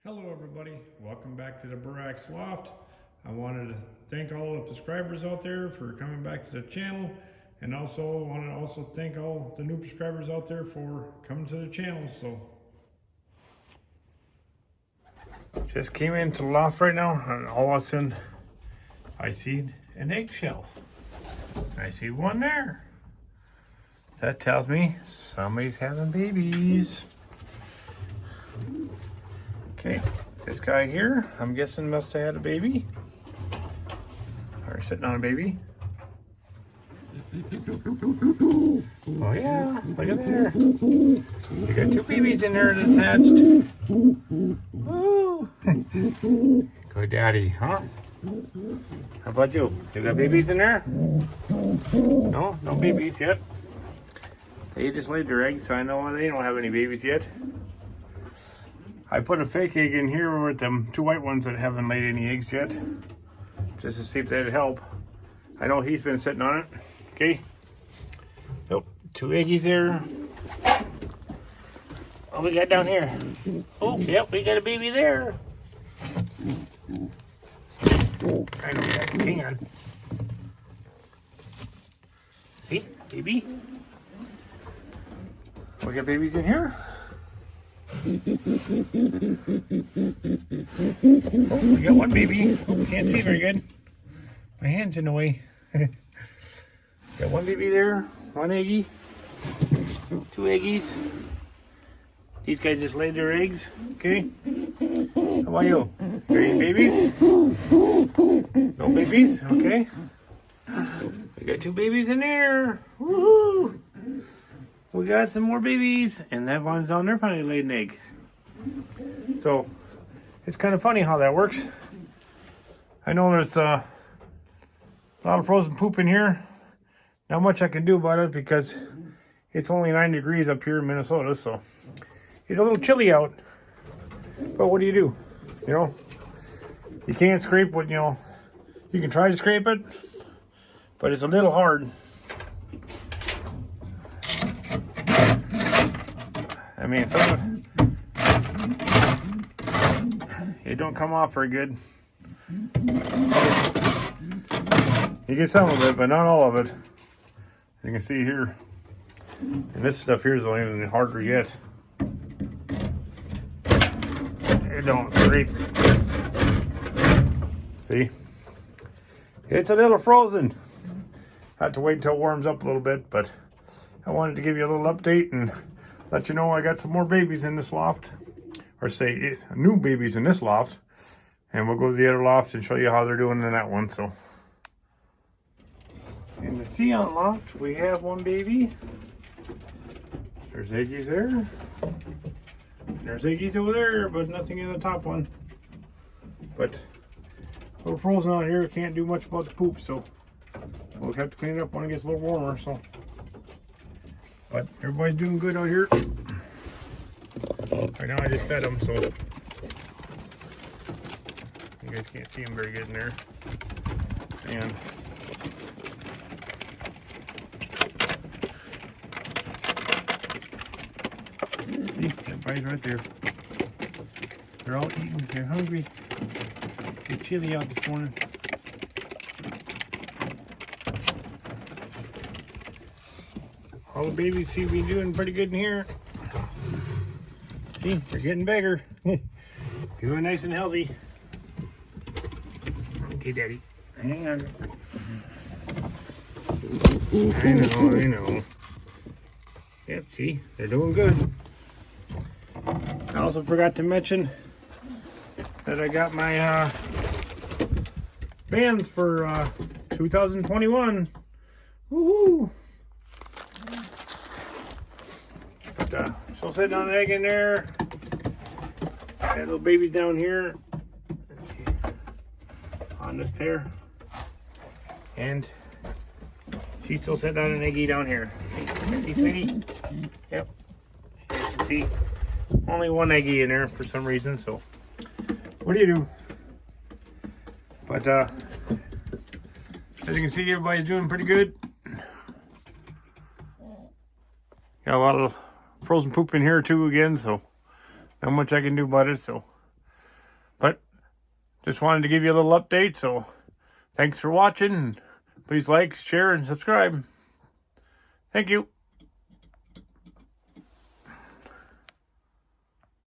Hello everybody, welcome back to the Burak's Loft. I wanted to thank all the subscribers out there for coming back to the channel, and also want to thank all the new subscribers out there for coming to the channel. So just came into the loft right now, and all of a sudden I see an eggshell. I see one there. That tells me somebody's having babies. Okay, this guy here, I'm guessing must have had a baby. Or sitting on a baby. Oh yeah, look at there. You got two babies in there that's hatched. Woo! Good daddy, huh? How about you? You got babies in there? No? No babies yet? They just laid their eggs, so I know they don't have any babies yet. I put a fake egg in here with them two white ones that haven't laid any eggs yet, just to see if that'd help. I know he's been sitting on it. Okay. Nope. Two eggies there. What we got down here? Oh, yep, we got a baby there. I know that. Hang on. See, baby. We got babies in here. Oh, we got one baby. Oh, can't see very good. My hand's in the way. Got one baby there, one eggie, two eggies. These guys just laid their eggs. Okay. How about you? Got any babies? No babies? Okay. We got two babies in there. Woohoo! We got some more babies, and that one's down there finally laid an egg. So, it's kind of funny how that works. I know there's a lot of frozen poop in here. Not much I can do about it because it's only 9 degrees up here in Minnesota, so it's a little chilly out. But what do? You know, you can't scrape what, you can try to scrape it, but it's a little hard. I mean, it don't come off very good. You get some of it, but not all of it. You can see here. And this stuff here is not even harder yet. It don't scrape. See? It's a little frozen. Have to wait until it warms up a little bit, but I wanted to give you a little update and let you know I got some more babies in this loft, or say new babies in this loft, and we'll go to the other loft and show you how they're doing in that one. So in the Sion loft, we have one baby. There's eggies there. And there's eggies over there, but nothing in the top one. But a little frozen out here, can't do much about the poop, so we'll have to clean it up when it gets a little warmer. So. But everybody's doing good out here. Right now I just fed them, so you guys can't see them very good in there. And see, everybody's right there. They're all eating, they're hungry. It's chilly out this morning. All the babies seem to be doing pretty good in here. See, they're getting bigger. Doing nice and healthy. Okay, Daddy. Hang on. I know. Yep, see, they're doing good. I also forgot to mention that I got my bands for 2021. Woohoo! Still sitting on an egg in there. Got little babies down here on this pair, and she's still sitting on an eggie down here. See, sweetie? Yep. You can see only one eggie in there for some reason. So, what do you do? But as you can see, everybody's doing pretty good. Got a lot of frozen poop in here too again, so not much I can do about it. So just wanted to give you a little update. So thanks for watching. Please like, share, and subscribe. Thank you.